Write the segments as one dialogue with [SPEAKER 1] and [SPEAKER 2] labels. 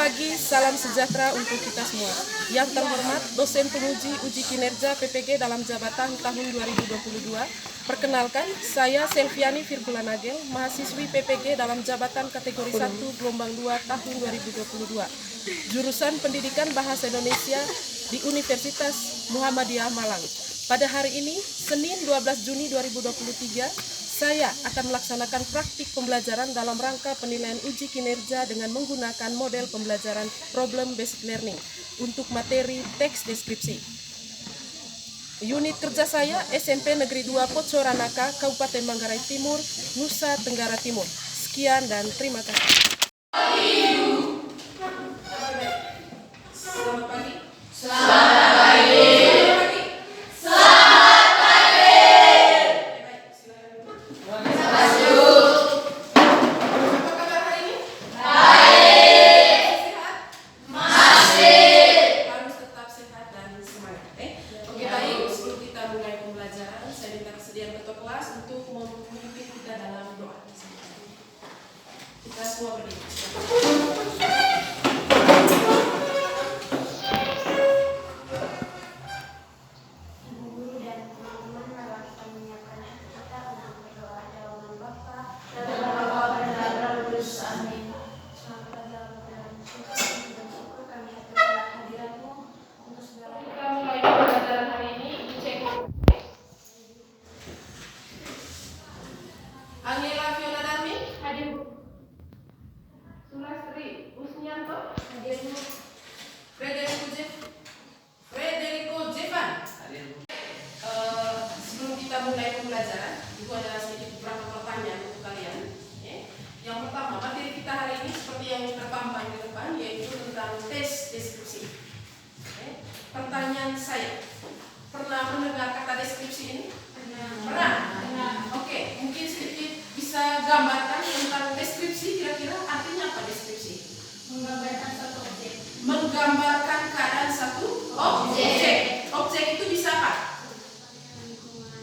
[SPEAKER 1] pagi, salam sejahtera untuk kita semua. Yang terhormat, dosen penguji uji kinerja PPG dalam jabatan tahun 2022. Perkenalkan, saya Selviani Virgula Nagel, mahasiswi PPG dalam jabatan kategori 1 gelombang 2 tahun 2022. Jurusan Pendidikan Bahasa Indonesia di Universitas Muhammadiyah Malang. Pada hari ini, Senin 12 Juni 2023, saya akan melaksanakan praktik pembelajaran dalam rangka penilaian uji kinerja dengan menggunakan model pembelajaran Problem Based Learning untuk materi teks deskripsi. Unit kerja saya SMP Negeri 2 Pocoranaka, Kabupaten Manggarai Timur, Nusa Tenggara Timur. Sekian dan terima kasih. Selamat pagi. Selamat pagi. Saya minta kesediaan ketua kelas untuk memimpin kita dalam doa. Kita semua berdiri.
[SPEAKER 2] Ibu guru dan teman-teman, mari kita menyiapkan hati kita untuk berdoa dalam Bapa dan dalam Roh Kudus. Amin. Selamat dalam dalam syukur dan syukur kami atas hadiratmu untuk segala.
[SPEAKER 3] Kita mulai pembelajaran hari ini. Cek.
[SPEAKER 1] Angela Fiona Darmi,
[SPEAKER 3] Hadir Bu. Sulastri Usnianto.
[SPEAKER 2] Hadir Bu.
[SPEAKER 1] Frederico Jevan. Sebelum kita mulai pembelajaran, itu ada sedikit beberapa pertanyaan untuk kalian. Yang pertama, materi kita hari ini seperti yang terpampang di depan, yaitu tentang tes deskripsi. Pertanyaan saya, pernah mendengar kata deskripsi ini? Pernah? Oke, mungkin sedikit bisa gambarkan tentang deskripsi, kira-kira artinya apa deskripsi?
[SPEAKER 2] Menggambarkan satu objek.
[SPEAKER 1] Menggambarkan keadaan satu objek. Objek itu bisa apa?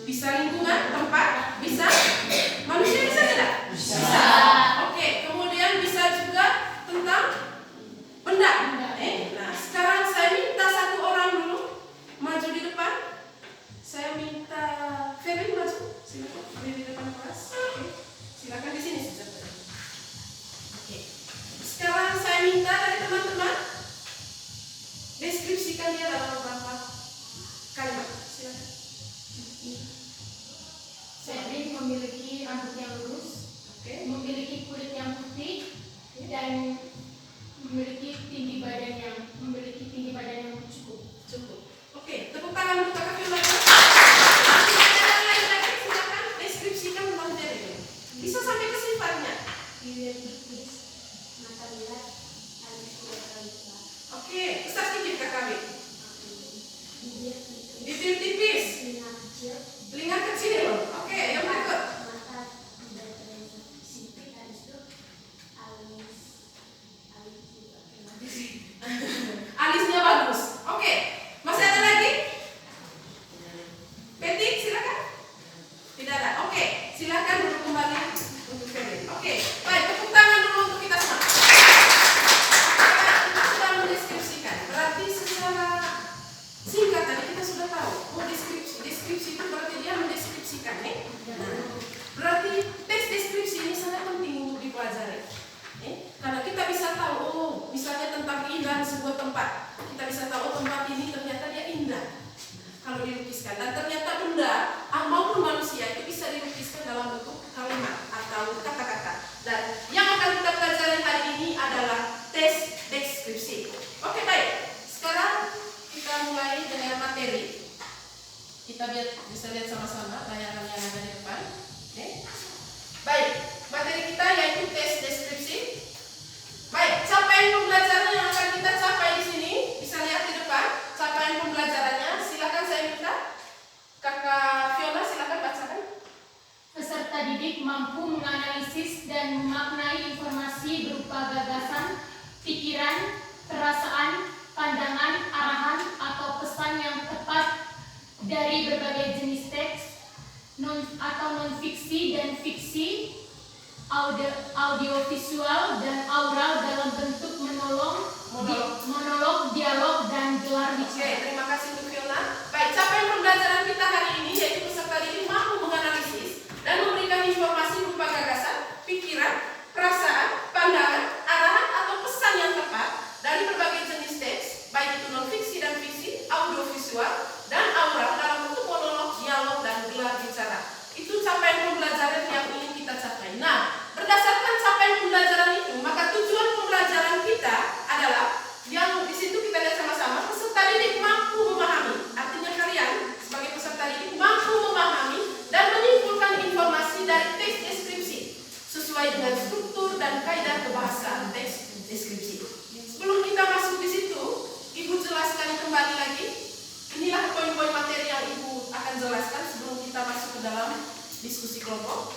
[SPEAKER 1] Bisa lingkungan, tempat, bisa manusia, bisa tidak? Bisa. Oke, kemudian bisa juga tentang benda. Nah, sekarang saya minta satu orang dulu maju di depan. Saya minta Ferry maju. Silakan berdiri di depan kelas. Oke. Silakan di sini saja. Oke. Sekarang saya minta dari teman-teman deskripsikan dia dalam beberapa kalimat. Silakan.
[SPEAKER 2] Cedric memiliki rambut yang lurus, memiliki kulit yang putih, dan memiliki tinggi badan yang cukup.
[SPEAKER 1] Oke, tepuk tangan untuk Kakak Fiona. Silakan deskripsikan tentang Cedric. Bisa sampai ke sifatnya.
[SPEAKER 2] Bibir tipis, mata bulat, alis tidak terlalu besar.
[SPEAKER 1] Oke, besar sedikit Kakak Bi.
[SPEAKER 2] Bibir tipis,
[SPEAKER 1] Bibir tipis,
[SPEAKER 2] telinga kecil,
[SPEAKER 1] telinga kecil. Oke, yang berikut.
[SPEAKER 2] mata tidak terlalu sipit, habis itu alis juga bagus.
[SPEAKER 1] Alisnya bagus. Oke, masih ada lagi? Betty, silakan. Tidak ada. Oke, silakan duduk kembali untuk Ferry. Oke, baik, tepuk tangan dulu untuk kita semua. Kita sudah mendeskripsikan. Berarti secara singkat tadi kita sudah tahu. Oh, deskripsi itu berarti dia mendeskripsikan, Berarti tes deskripsi ini sangat penting untuk dipelajari. Karena kita bisa tahu, oh, misalnya tentang keindahan sebuah tempat. Kita bisa tahu tempat ini ternyata dia indah kalau dilukiskan. Dan ternyata benda maupun manusia itu bisa dilukiskan dalam bentuk kalimat atau kata-kata. Dan yang akan kita pelajari hari ini adalah tes deskripsi. Oke, baik. Sekarang kita mulai dengan materi. Kita bisa lihat sama-sama tayangan yang ada di depan. Baik, materi kita yaitu tes deskripsi. Baik, capaian pembelajaran yang akan kita capai di sini bisa lihat di depan. Capaian pembelajarannya, silakan saya minta Kakak Fiona, silakan bacakan.
[SPEAKER 3] Peserta didik mampu menganalisis dan memaknai informasi berupa gagasan, pikiran, perasaan, pandangan, arahan, atau pesan yang tepat dari berbagai jenis teks, non-fiksi dan fiksi, audiovisual dan aural dalam bentuk monolog, dialog, dan gelar
[SPEAKER 1] Oke,
[SPEAKER 3] bicara.
[SPEAKER 1] terima kasih untuk Fiona. Baik, capaian pembelajaran kita hari ini yaitu peserta didik mampu menganalisis dan memberikan informasi berupa gagasan, pikiran, perasaan, pandangan, arahan atau pesan yang tepat dari berbagai jenis teks, baik itu non-fiksi dan fiksi, audiovisual, dan aural dalam bentuk monolog, dialog, dan gelar bicara. Itu capaian pembelajaran yang ingin kita capai. Nah, berdasarkan capaian pembelajaran itu, maka tujuan pembelajaran kita adalah yang di situ kita lihat sama-sama, peserta didik mampu memahami. Artinya kalian sebagai peserta didik mampu memahami dan menyimpulkan informasi dari teks deskripsi sesuai dengan struktur dan kaidah kebahasaan teks deskripsi. Sebelum kita masuk di situ, Ibu jelaskan kembali lagi. Inilah poin-poin materi yang Ibu akan jelaskan sebelum kita masuk ke dalam diskusi kelompok.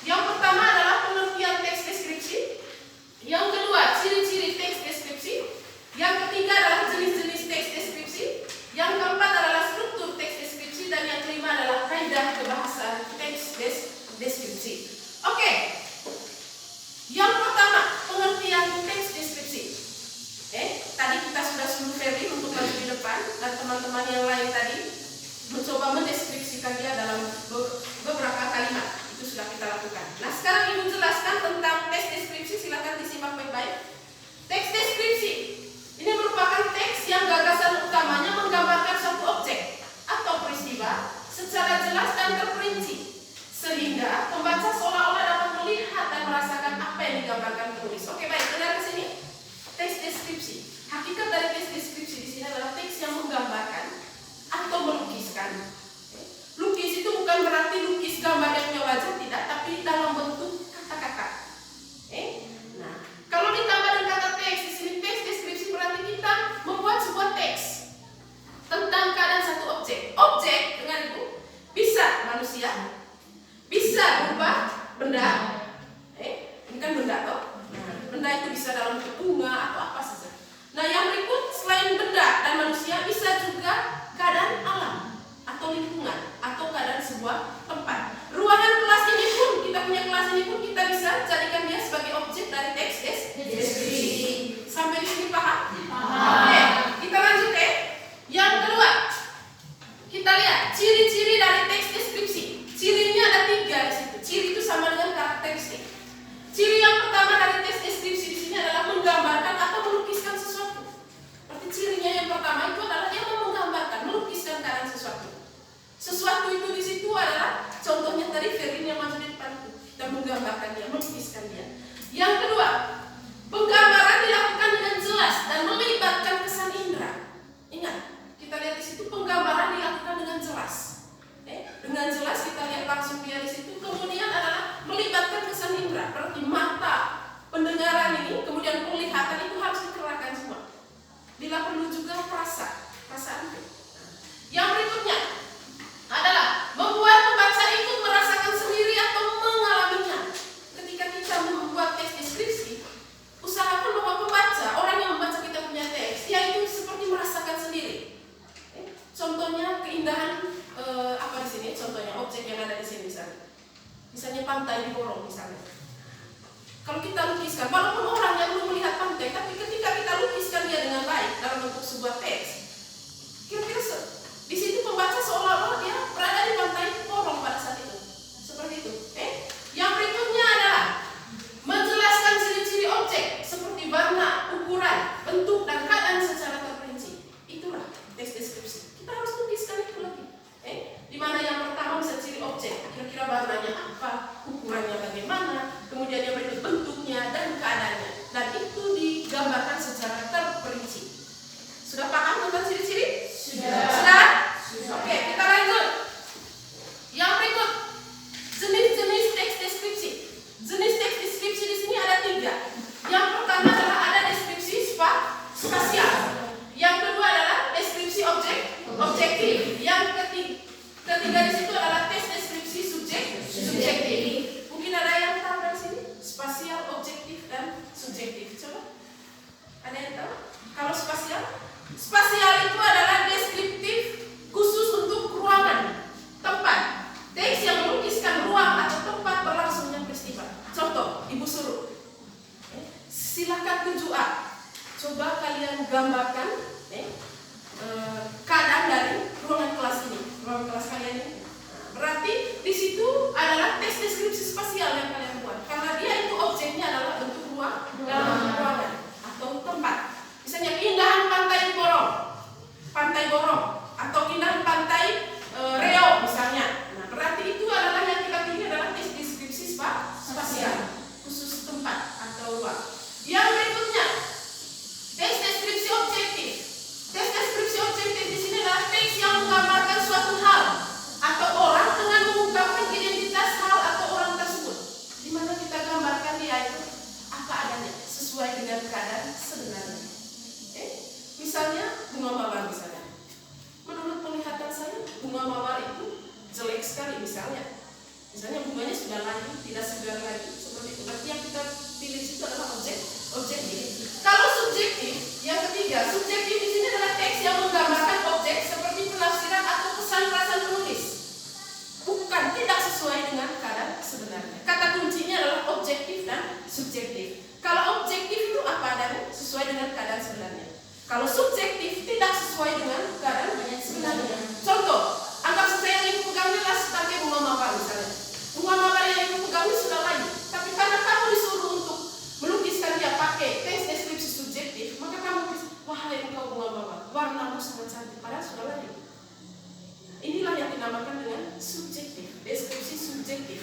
[SPEAKER 1] Yang pertama adalah pengertian teks deskripsi. Yang kedua, ciri-ciri teks deskripsi. Yang ketiga adalah jenis-jenis teks deskripsi. Yang keempat adalah struktur teks deskripsi. Dan yang kelima adalah kaidah kebahasaan teks deskripsi. Oke. Yang pertama, pengertian teks deskripsi. Tadi kita sudah suruh Ferry untuk maju di depan dan teman-teman yang lain tadi mencoba mendeskripsikan dia dalam beberapa kalimat. Itu sudah kita lakukan. Nah, sekarang Ibu jelaskan tentang teks deskripsi. Silakan disimak baik-baik. Teks deskripsi ini merupakan teks yang gagasan utamanya menggambarkan suatu objek atau peristiwa secara jelas dan terperinci, sehingga pembaca seolah-olah dapat melihat dan merasakan apa yang digambarkan penulis. Oke, baik, dengar ke sini. Teks deskripsi. Hakikat dari teks deskripsi di sini adalah teks yang menggambarkan atau melukiskan. Lukis itu bukan berarti lukis gambar yang punya wajah, tidak, tapi dalam bentuk kata-kata. Nah, kalau ditambah dengan kata teks di sini, teks deskripsi berarti kita membuat sebuah teks tentang keadaan satu objek. Objek, dengar Ibu, bisa manusia, bisa berupa benda. Ini kan benda toh. Benda itu bisa dalam bentuk bunga atau apa saja. Nah, yang berikut selain benda dan manusia bisa juga keadaan alam atau lingkungan atau keadaan sebuah tempat. Ruangan kelas ini pun, kita punya kelas ini pun kita bisa jadikan dia sebagai objek dari teks deskripsi. Sampai di sini paham? Oke, kita lanjut Yang kedua, kita lihat ciri-ciri dari teks deskripsi. Cirinya ada 3 di situ. Ciri itu sama dengan karakteristik. Ciri yang pertama dari teks deskripsi di sini adalah menggambarkan atau melukiskan sesuatu. Berarti cirinya yang pertama itu adalah dia menggambarkan, melukiskan keadaan sesuatu. Sesuatu itu di situ adalah contohnya tadi Ferin yang maju di depan itu. Kita menggambarkan dia, melukiskan dia. Yang kedua, penggambaran dilakukan dengan jelas dan melibatkan kesan indera. Ingat, kita lihat di situ penggambaran dilakukan dengan jelas. Dengan jelas kita lihat langsung dia di situ. Kemudian adalah melibatkan kesan indera. Berarti mata, pendengaran ini, kemudian penglihatan itu harus dikerahkan semua. Bila perlu juga perasaan itu. Yang berikutnya adalah membuat pembaca itu merasakan sendiri atau mengalaminya. Ketika kita membuat teks deskripsi, usahakan bahwa pembaca, orang yang membaca kita punya teks, dia itu seperti merasakan sendiri. Contohnya keindahan apa di sini? Contohnya objek yang ada di sini misalnya pantai di Borong misalnya. Kalau kita lukiskan, walaupun orang yang belum melihat pantai, tapi ketika kita lukiskan dia dengan baik dalam bentuk sebuah teks, kira-kira di situ pembaca seolah-olah dia berada di pantai Borong pada saat itu. Seperti itu. Yang berikutnya adalah menjelaskan ciri-ciri objek seperti warna, ukuran, bentuk, dan keadaan secara terperinci. Itulah teks deskripsi. Kita harus lukiskan itu lagi. Di mana yang pertama bisa ciri objek, kira-kira warnanya apa, ukurannya bagaimana, kemudian yang berikut bentuknya dan keadaannya, dan itu digambarkan secara terperinci. Sudah paham tentang ciri-ciri? Sudah? Oke, kita lanjut. Yang berikut, jenis-jenis teks deskripsi. Jenis teks deskripsi di sini ada 3. Yang pertama adalah ada deskripsi spasial. Yang kedua adalah deskripsi objektif. Yang ketiga di situ adalah teks deskripsi subjektif. Mungkin ada yang tahu dari sini? Spasial, objektif, dan subjektif. Coba. Ada yang tahu? Kalau spasial itu adalah deskriptif khusus untuk ruangan, tempat. Teks yang melukiskan ruang atau tempat berlangsungnya peristiwa. Contoh, Ibu suruh. Silakan tuju A. coba kalian gambarkan keadaan dari ruangan kelas ini, ruangan kelas kalian ini. Berarti di situ adalah tes deskripsi spasial yang kalian buat, karena dia itu objeknya adalah bentuk ruangan atau tempat. Misalnya keindahan pantai Borong, atau keindahan pantai Riau misalnya. Nah, berarti itu adalah yang kita pilih adalah tes deskripsi spasial, khusus tempat atau ruang. Yang berikutnya, tes deskripsi objektif. Tes deskripsi objektif di sini adalah teks yang menggambarkan suatu hal atau orang dengan mengungkapkan identitas hal atau orang tersebut, di mana kita gambarkan dia itu apa adanya sesuai dengan keadaan sebenarnya. Misalnya bunga mawar misalnya. Menurut penglihatan saya bunga mawar itu jelek sekali misalnya bunganya sudah layu, tidak segar lagi seperti itu. Berarti yang kita pilih itu adalah objektif. Kalau subjektif, yang ketiga, subjektif di sini adalah teks yang menggambarkan objek seperti penafsiran atau pesan perasaan penulis. Bukan, tidak sesuai dengan keadaan sebenarnya. Kata kuncinya adalah objektif dan subjektif. Kalau objektif itu apa adanya, sesuai dengan keadaan sebenarnya. Kalau subjektif tidak sesuai dengan keadaan sebenarnya. Contoh, anggap saja yang ibu pegang ini adalah sebagai bunga mawar misalnya. Bunga mawar yang ibu pegang ini sudah layu, tapi karena kamu disuruh untuk melukiskan dia pakai teks deskripsi subjektif, maka kamu bisa, wahai engkau bunga mawar, warnamu sangat cantik, padahal sudah layu. Inilah yang dinamakan dengan subjektif, deskripsi subjektif.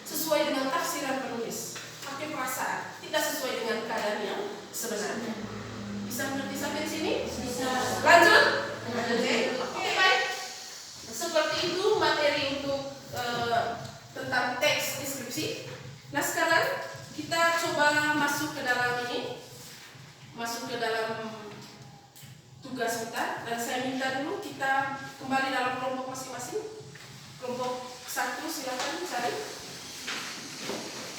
[SPEAKER 1] Sesuai dengan tafsiran penulis, pakai perasaan, tidak sesuai dengan keadaan yang sebenarnya. Bisa mengerti sampai di sini? Bisa. Lanjut? Oke, baik. Seperti itu materi untuk tentang teks deskripsi. Nah, sekarang kita coba masuk ke dalam ini, masuk ke dalam tugas kita, dan saya minta dulu kita kembali dalam kelompok masing-masing. Kelompok 1 silakan cari.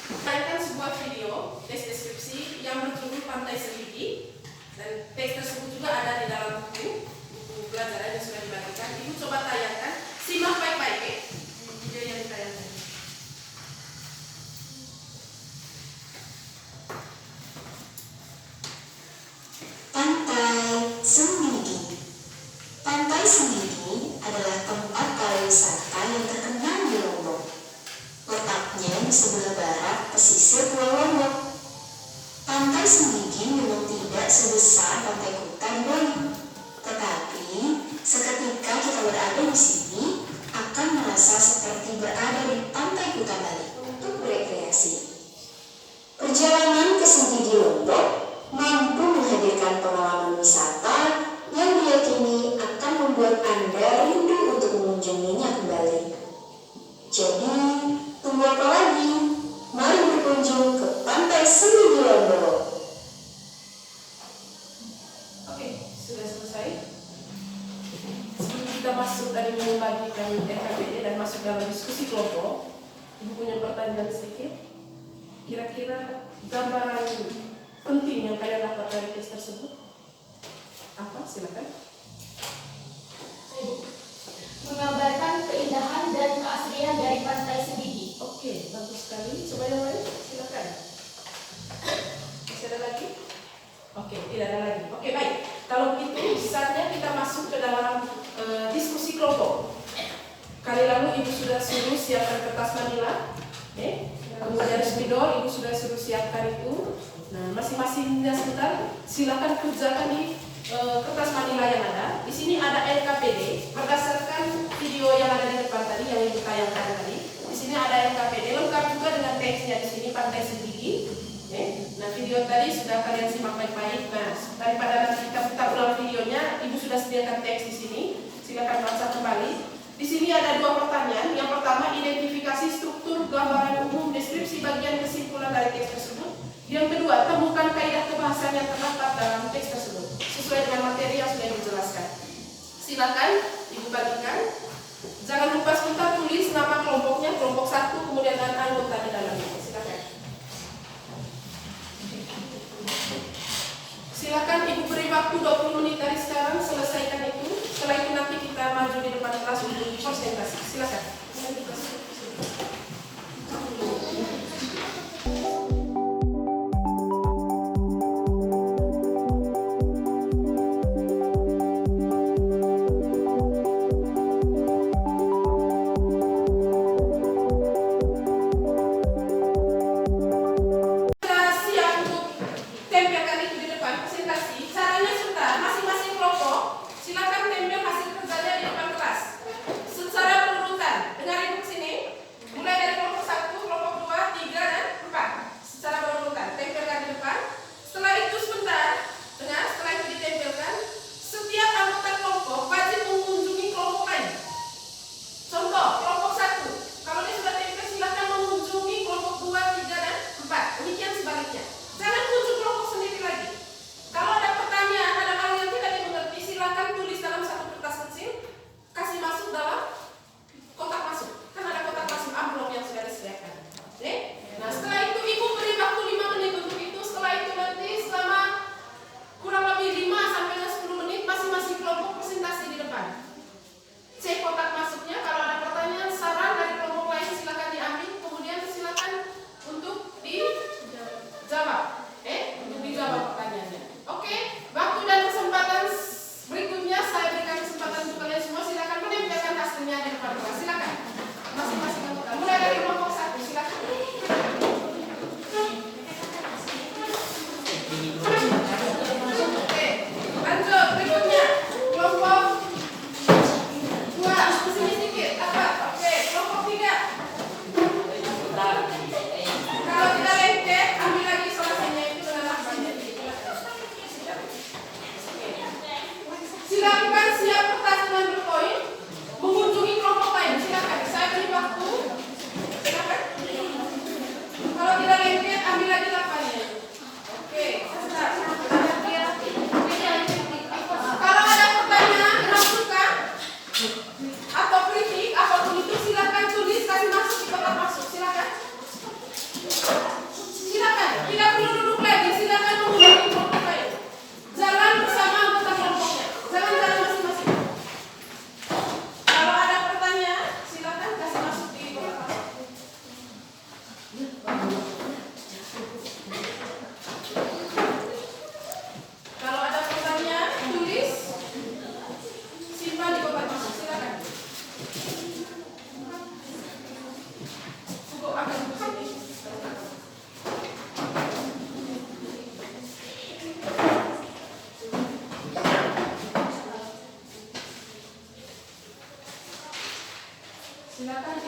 [SPEAKER 1] Tayangkan sebuah video teks deskripsi yang berjudul Pantai Seligi, dan teks tersebut juga ada di dalam buku pelajaran yang sudah dibagikan. Ibu coba tayangkan, simak baik-baik video yang ditayangkan.
[SPEAKER 4] Pantai Semigi. Pantai Semigi adalah tempat pariwisata yang terkenal di Lombok. Letaknya di sebelah barat pesisir Pulau Lombok. Pantai Semigi memang tidak sebesar Pantai Kuta di Bali, tetapi seketika kita berada di sini akan merasa seperti berada di Pantai Kuta Bali untuk berekreasi. Perjalanan ke Semigi Lombok mampu menghadirkan pengalaman wisata yang diyakini akan membuat Anda rindu untuk mengunjunginya kembali. Jadi, tunggu apa lagi? Mari berkunjung ke Pantai Semigi Lombok.
[SPEAKER 1] Oke, sudah selesai. Sebelum kita masuk dari membagikan RKPD dan masuk dalam diskusi kelompok, Ibu punya pertanyaan sedikit. Kira-kira gambaran penting yang kalian dapat dari tes tersebut apa? Silakan.
[SPEAKER 3] Menggambarkan keindahan dan keaslian dari Pantai Semigi.
[SPEAKER 1] Oke, bagus sekali. Coba yang lain, silakan. Masih ada lagi? Oke, tidak ada lagi. Oke, baik. Kalau begitu, saatnya kita masuk ke dalam diskusi kelompok. Kali lalu Ibu sudah suruh siapkan kertas manila, kemudian spidol Ibu sudah suruh siapkan itu. Nah, masing-masingnya sebentar, silakan kerjakan di kertas manila yang ada. Di sini ada LKPD berdasarkan video yang ada di depan tadi yang Ibu tayangkan tadi. Di sini ada LKPD lengkap juga dengan teksnya di sini Pantai Semigi. Nah, video tadi sudah kalian simak baik-baik. Nah, daripada nanti kita putar ulang videonya, Ibu sudah sediakan teks di sini. Silakan baca kembali. Di sini ada 2 pertanyaan. Yang pertama, identifikasi struktur gambaran umum deskripsi bagian kesimpulan dari teks tersebut. Yang kedua, temukan kaidah kebahasaan yang terdapat dalam teks tersebut sesuai dengan materi yang sudah dijelaskan. Silakan Ibu bagikan. Jangan lupa sebentar tulis nama kelompoknya, kelompok 1, kemudian anggota di dalamnya. Silakan. Silakan Ibu beri waktu 20 menit dari sekarang, selesaikan itu. Setelah itu nanti kita maju di depan kelas untuk presentasi. Silakan.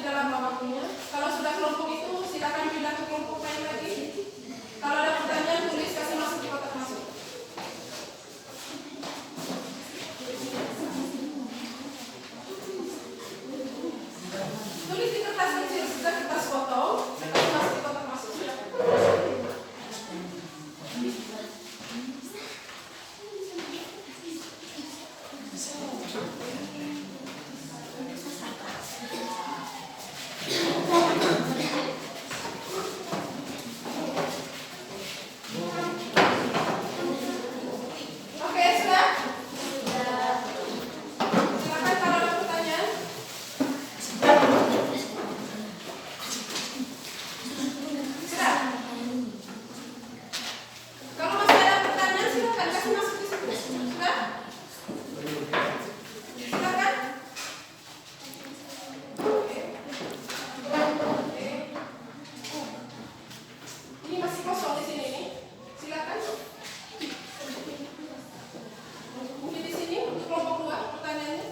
[SPEAKER 1] dalam bawahnya. Kalau sudah kelompok itu, silakan pindah ke kelompok lain lagi. Kalau ada pertanyaan, tulis kasih masuk di kotak masuk. Tulis di kertas kecil, sudah kertas foto, kasih masuk di kotak masuk. Oke, sudah? Silakan kalau ada pertanyaan. Sudah? Kalau masih ada pertanyaan, silakan kasih masuk di situ. Sudah? Silakan. Oke. Ini masih kosong di sini nih. Silakan. Mungkin di sini untuk kelompok 2 pertanyaannya.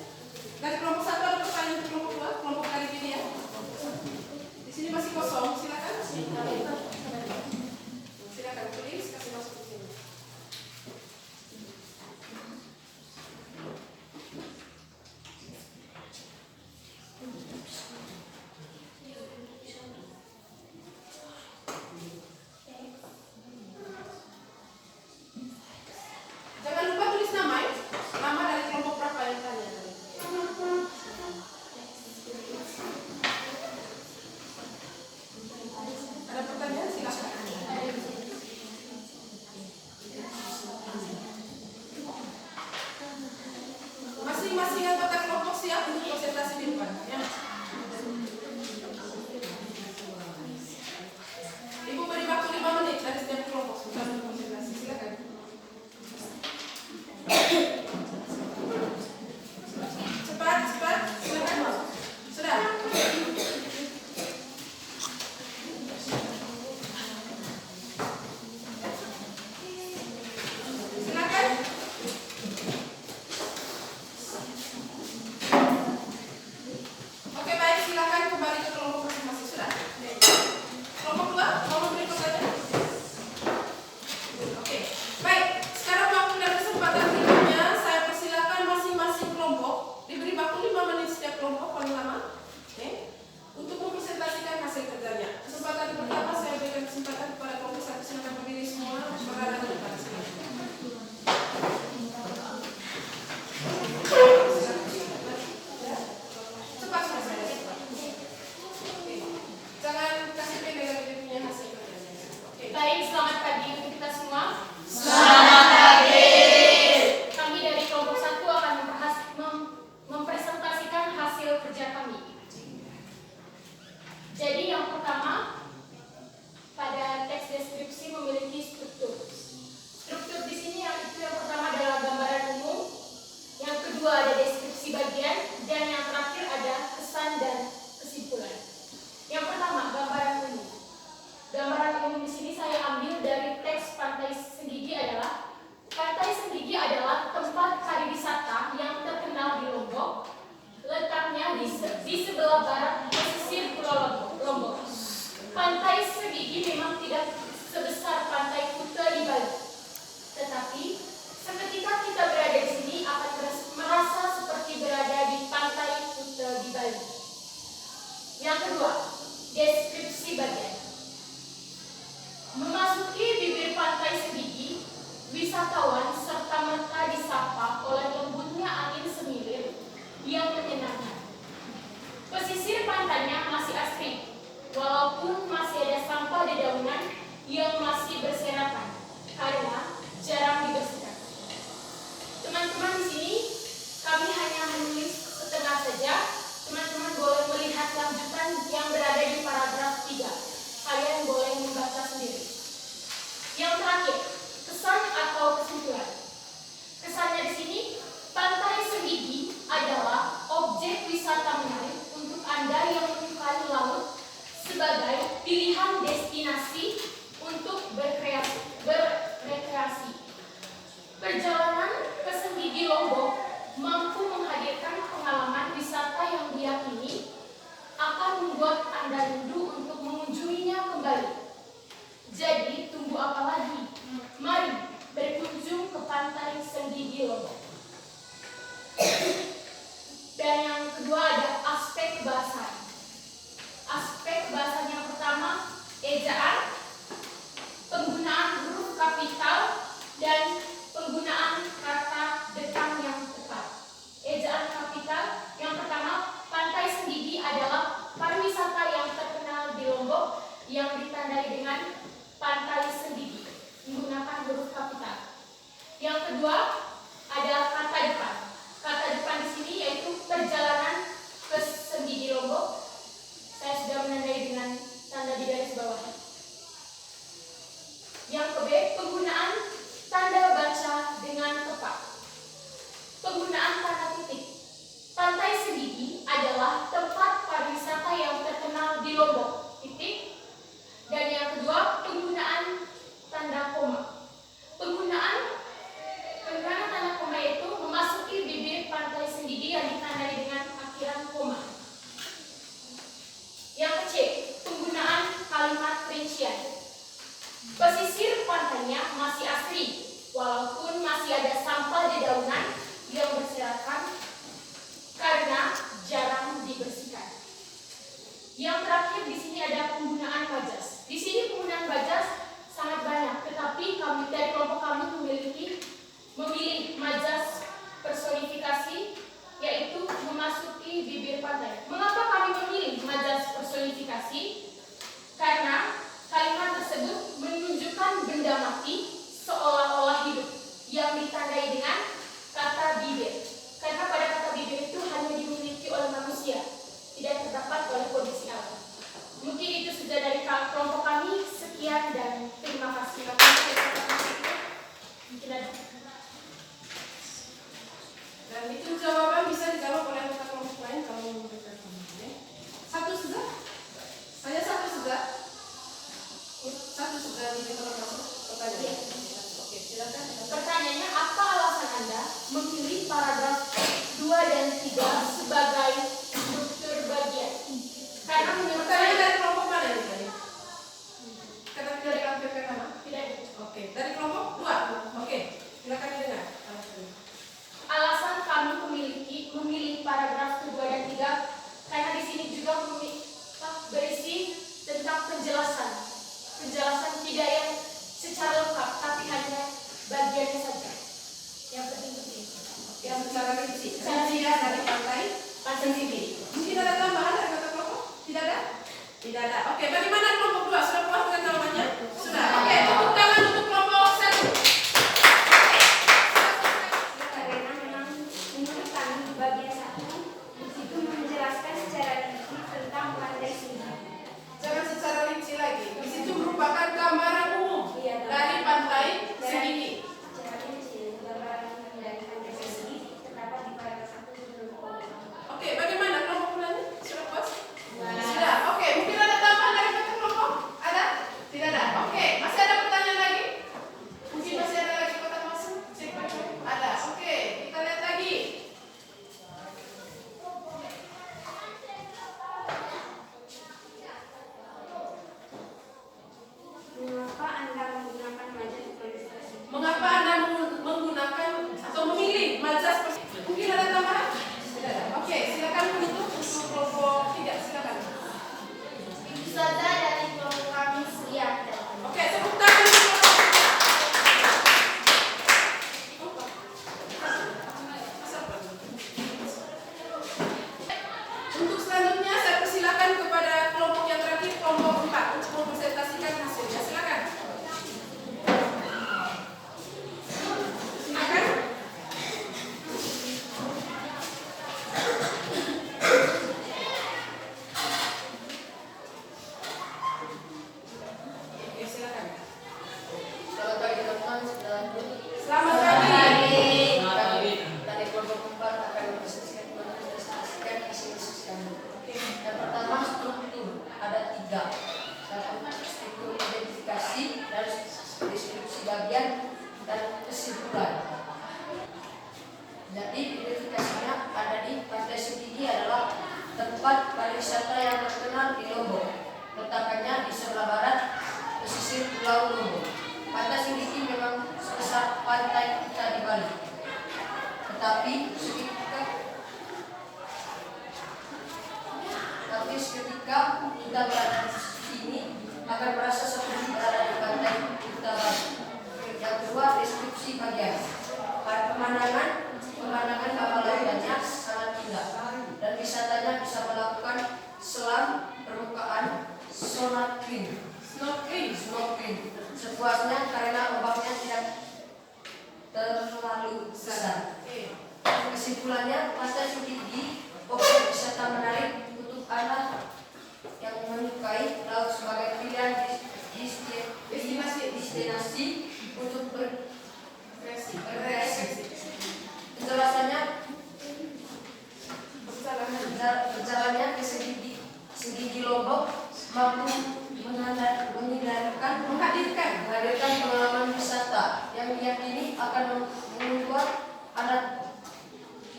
[SPEAKER 1] Dari kelompok 1 ada pertanyaan untuk kelompok 2, kelompok kali ini ya. Di sini masih kosong, silakan. Silakan tulis, kasih masuk di sini. Jangan lupa tulis nama ya. Nama dari kelompok berapa yang tanya. Ada pertanyaan silakan. Masing-masing anggota kelompok siap untuk presentasi di depan ya. Ibu beri waktu 5 menit dari setiap kelompok untuk presentasi. Silakan. Cepat, silakan. Sudah. Silakan. Oke, baik, silakan kembali ke kelompok masing-masing. Sudah. Kelompok 2 mau memberi pertanyaan? Oke, baik. Sekarang waktu dan kesempatan berikutnya saya persilakan masing-masing kelompok diberi waktu 5 menit setiap kelompok paling lama, oke, untuk mempresentasikan hasil kerjanya. Kesempatan pertama saya berikan kesempatan kepada kelompok 1. Silakan berdiri semua berada di depan sini. Cepat selesai. Oke. Jangan kasih pendek lagi dia punya hasil kerjanya. Oke.
[SPEAKER 3] Baik, selamat pagi untuk kita semua. Kami dari kelompok 1 akan mempresentasikan hasil kerja kami. Jadi yang pertama, pada teks deskripsi memiliki struktur. Struktur di sini yang pertama adalah gambaran umum, yang kedua ada deskripsi bagian, dan yang terakhir ada kesan dan kesimpulan. Yang pertama, gambaran umum. Gambaran umum di sini saya ambil dari teks Pantai Senggigi adalah tempat pariwisata yang terkenal di Lombok. Letaknya di sebelah barat pesisir Pulau Lombok. Pantai Senggigi memang tidak sebesar Pantai Kuta di Bali, tetapi seketika kita berada di sini akan merasa seperti berada di Pantai Kuta di Bali. Yang kedua, deskripsi bagian. Memasuki bibir Pantai Senggigi, wisatawan serta-merta disapa oleh lembutnya angin semilir yang menyenangkan. Pesisir pantainya masih asri, walaupun masih ada sampah dedaunan yang masih berserakan karena jarang dibersihkan. Teman-teman di sini, kami hanya menulis setengah saja. Teman-teman boleh melihat lanjutan yang berada di paragraf 3. Kalian boleh membaca sendiri. Yang terakhir, kesan atau kesimpulan. Kesannya di sini, Pantai Senggigi adalah objek wisata menarik untuk Anda yang menyukai laut sebagai pilihan destinasi Senggigi Lombok. Dan yang kedua ada aspek bahasa. Aspek bahasa yang pertama ejaan, penggunaan huruf kapital, dan penggunaan kata depan yang tepat. Ejaan kapital yang pertama, Pantai Senggigi adalah pariwisata yang terkenal di Lombok yang ditandai dengan Pantai Senggigi menggunakan huruf kapital. Yang kedua adalah kata depan. Kata depan di sini yaitu perjalanan ke Senggigi Lombok. Saya sudah menandai dengan tanda di garis bawah. Yang ke B, penggunaan tanda baca dengan tepat. Penggunaan tanda titik. Pantai Senggigi adalah tempat pariwisata yang terkenal di Lombok. Titik. Dan yang kedua, penggunaan tanda koma. Penggunaan tanda koma itu memasuki bibir Pantai Senggigi yang ditandai dengan akhiran koma. Yang C, penggunaan kalimat rincian. Pesisir pantainya masih asri, walaupun masih ada sampah dedaunan yang berserakan karena jarang dibersihkan. Yang terakhir di sini ada penggunaan bajas. Di sini penggunaan bajas sangat banyak, tetapi kami dari kelompok kami memilih majas personifikasi, yaitu memasuki bibir pantai. Mengapa kami memilih majas personifikasi? Karena kalimat tersebut menunjukkan benda mati seolah-olah hidup yang ditandai dengan kata bibir. Karena pada kata bibir itu hanya dimiliki oleh manusia, tidak terdapat oleh kondisi alam. Mungkin itu saja dari kelompok kami. Sekian dan terima kasih. Mungkin ada.
[SPEAKER 1] Dan itu jawaban bisa dijawab oleh anggota kelompok lain kalau memberikan komentarnya. Satu sudah? Saya satu sudah? Satu sudah diterima masuk pertanyaan. Oke, silakan.
[SPEAKER 3] Pertanyaannya, apa alasan Anda memilih paragraf 2 dan 3 sebagai struktur bagian? Karena menurut
[SPEAKER 1] Pertanyaan
[SPEAKER 3] saya
[SPEAKER 1] dari kelompok mana ini tadi? Karena tidak ditampilkan nama?
[SPEAKER 3] tidak.
[SPEAKER 1] Oke, dari kelompok 2. Oke, silakan didengar.
[SPEAKER 3] Alasan kami memilih paragraf kedua dan 3 karena di sini juga berisi tentang penjelasan tidak yang secara lengkap, tapi hanya bagiannya saja. Yang penting.
[SPEAKER 1] Yang secara rinci.
[SPEAKER 3] Secara rinci.
[SPEAKER 1] Dari pantai Senggigi. Mungkin ada tambahan dari kata kelompok? Tidak ada? Tidak ada. Oke, bagaimana kelompok 2? Sudah puas dengan jawabannya? Sudah. Oke, tepuk tangan untuk kelompok 1.
[SPEAKER 2] Karena memang menurut kami bagian 1 di situ menjelaskan secara rinci tentang Pantai Senggigi.
[SPEAKER 1] Jangan secara rinci lagi. Di situ merupakan gambaran umum dari pantai Senggigi.
[SPEAKER 2] Secara rinci gambaran dari Pantai Senggigi terdapat di paragraf 1 sebelum komentar.
[SPEAKER 1] Oke, bagaimana kelompok lainnya? Sudah puas? Sudah. Oke, mungkin ada tambahan dari kata kelompok? Ada? Tidak ada. Oke, masih ada pertanyaan lagi? Mungkin masih ada lagi kotak masuk? Ada. Oke, kita lihat lagi.
[SPEAKER 2] Mengapa Anda menggunakan majas personifikasi?
[SPEAKER 1] Mengapa Anda menggunakan atau memilih majas personifikasi? Mungkin ada tambahan? Tidak ada. Oke, silakan untuk kelompok 3. Silakan.
[SPEAKER 2] Itu saja dari kelompok kami. Sekian.
[SPEAKER 1] Oke, tepuk tangan untuk kelompok 3. Untuk selanjutnya saya persilakan kepada kelompok yang terakhir, kelompok 4, untuk mempresentasikan hasilnya. Silakan. Silakan. Oke, silakan.
[SPEAKER 5] Selamat pagi teman-teman,
[SPEAKER 1] Selamat pagi.
[SPEAKER 5] dari kelompok 4 akan mempresentasikan hasil kami. Yang pertama struktur ada 3. Satu struktur identifikasi dan deskripsi bagian dan kesimpulan. Jadi identifikasinya ada di Pantai Senggigi adalah tempat pariwisata yang terkenal di Lombok. Letakkannya di sebelah barat pesisir Pulau Lombok. Pantai Senggigi memang sebesar pantai kita di Bali. Tapi seketika kita berada di sini akan merasa seperti berada di pantai utara. Yang kedua, deskripsi bagian. Pemandangan bawah lautnya sangat indah dan wisatanya bisa melakukan selam permukaan snorkeling sepuasnya karena ombaknya tidak terlalu besar. Kesimpulannya, pantai Sukidi objek wisata menarik untuk anak yang menyukai laut sebagai pilihan destinasi untuk berrekreasi. Perjalanannya ke Segigi Lombok mampu menghadirkan pengalaman wisata yang diyakini akan membuat anak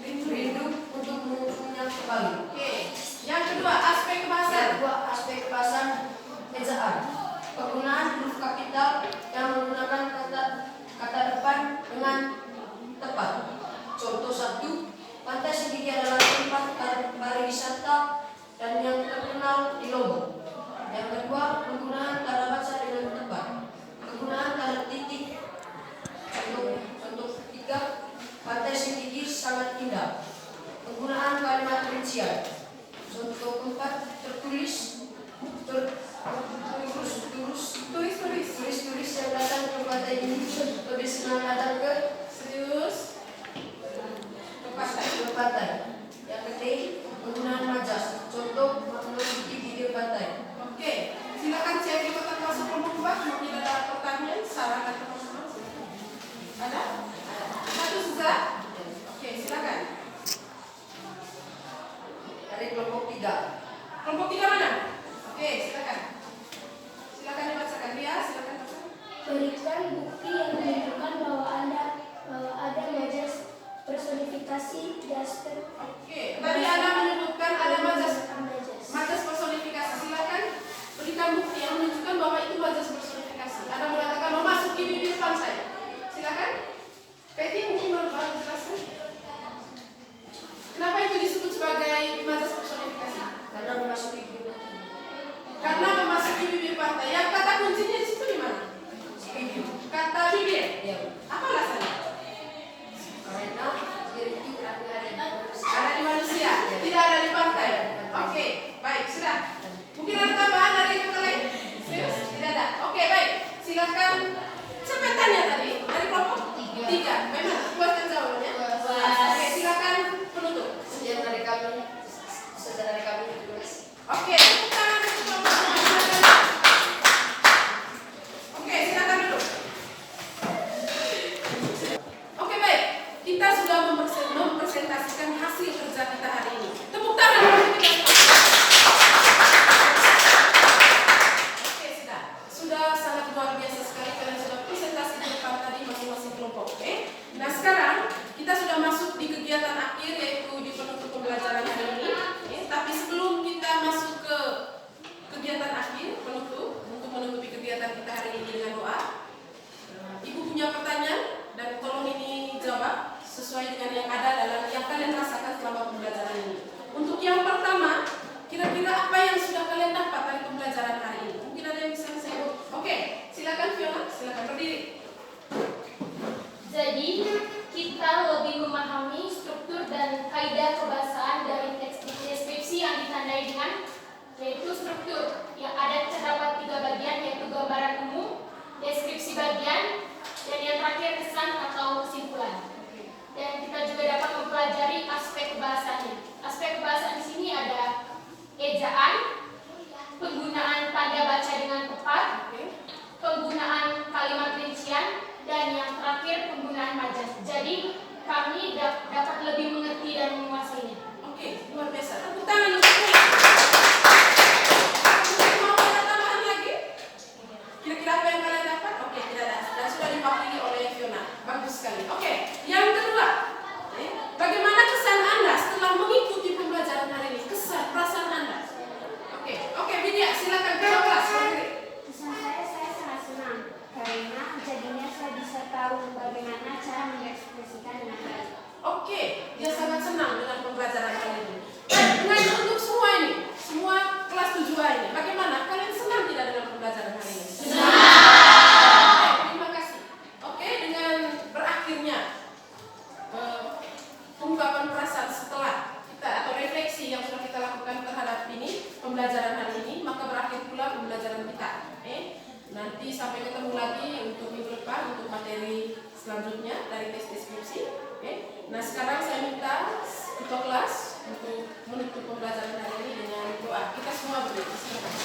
[SPEAKER 5] rindu untuk mengunjunginya kembali.
[SPEAKER 1] Yang kedua, aspek
[SPEAKER 5] kebahasan ejaan. Penggunaan huruf kapital yang menggunakan kata depan dengan tepat. Contoh 1, Pantai Segigi adalah tempat pariwisata dan yang terkenal di Lombok. Yang kedua, penggunaan tanda baca dengan tepat. Penggunaan tanda titik. Contoh 3, Pantai Segigi sangat indah. Penggunaan kalimat rincian. Contoh 4, turis yang datang ke pantai ini lebih senang datang ke pantai. Yang ketiga, penggunaan majas. Contoh menunjuki video pantai.
[SPEAKER 1] Oke, silakan cek di kotak kuasa kelompok 4. Mungkin ada pertanyaan, saran atau teman-teman. Ada? Satu sudah? Oke, silakan.
[SPEAKER 5] Dari kelompok 3.
[SPEAKER 1] Kelompok 3 mana? Oke, silakan. Silakan dibacakan. Dia, silakan baca.
[SPEAKER 2] Berikan bukti yang menunjukkan bahwa ada majas personifikasi Jasper.
[SPEAKER 1] Oke, tadi Anda menyebutkan ada majas personifikasi. Silakan berikan bukti yang menunjukkan bahwa itu majas personifikasi. Anda mengatakan memasuki bibir pantai. Silakan. Peti mungkin mau jelaskan. Kenapa itu disebut sebagai majas personifikasi?
[SPEAKER 5] Karena memasuki bibir
[SPEAKER 1] pantai. Yang kata kuncinya di situ di mana? Kata bibir.
[SPEAKER 5] Ya.
[SPEAKER 1] Apa alasannya?
[SPEAKER 5] Karena bibir itu
[SPEAKER 1] Ada di manusia, tidak ada di pantai. Oke, baik, sudah. Mungkin ada tambahan dari kata lain? Serius? Tidak ada. Oke, baik. Silakan. Siapa yang tanya tadi? Dari kelompok 3. Memang puaskan jawabannya. Oke, silakan penutup.
[SPEAKER 5] sekian dari kami.
[SPEAKER 1] Oke, tepuk tangan untuk kelompok 3. Oke, silakan duduk. Oke, baik. Kita sudah mempresentasikan hasil kerja kita hari ini. Tepuk tangan untuk kita. Oke, sudah sangat luar biasa sekali kalian sudah presentasi di depan tadi masing-masing kelompok. Oke. Nah, sekarang kita sudah masuk di kegiatan akhir yaitu di penutup pembelajaran hari ini. Tapi sebelum kita masuk ke kegiatan akhir penutup untuk menutupi kegiatan kita hari ini dengan doa, Ibu punya pertanyaan dan tolong ini jawab sesuai dengan yang ada dalam yang kalian rasakan selama pembelajaran ini. Untuk yang pertama, kira-kira apa yang sudah kalian dapat dari pembelajaran hari ini? Mungkin ada yang bisa saya. Oke, silakan Fiona, silakan berdiri.
[SPEAKER 3] Jadi, kita lebih memahami struktur dan kaidah kebahasaan dari teks deskripsi yang ditandai dengan yaitu struktur yang terdapat 3 bagian yaitu gambaran umum, deskripsi bagian, dan yang terakhir kesan atau kesimpulan. Dan kita juga dapat mempelajari aspek kebahasaannya. Aspek kebahasaan di sini ada ejaan, penggunaan tanda baca dengan tepat, penggunaan kalimat rincian, dan yang terakhir penggunaan majas. Jadi kami dapat lebih mengerti dan menguasainya.
[SPEAKER 1] Oke, luar biasa. Tepuk tangan untuk mau ada tambahan lagi? Kira-kira apa yang kalian dapat? Oke, tidak ada. Dan sudah diwakili oleh Fiona. Bagus sekali. Oke, yang kedua. Bagaimana kesan Anda setelah mengikuti pembelajaran hari ini? Kesan, perasaan Anda? Oke, Widya, silakan ke kelas.
[SPEAKER 2] Kesan saya sangat senang karena jadinya saya bisa tahu bagaimana cara mengekspresikan dengan baik.
[SPEAKER 1] Oke. Oke, dia sangat senang dengan pembelajaran kali ini. Dengan untuk semua ini, semua kelas 7A ini, bagaimana? Kalian senang tidak dengan pembelajaran hari ini? Senang. Terima kasih. Oke, dengan berakhirnya ungkapan perasaan setelah kita atau refleksi yang sudah kita lakukan terhadap ini pembelajaran hari ini, maka berakhir pula pembelajaran kita. Nanti sampai ketemu lagi untuk minggu depan untuk materi selanjutnya dari tes deskripsi. Nah sekarang saya minta ketua kelas untuk menutup pembelajaran hari ini dengan doa. Kita semua berdiri. Silakan.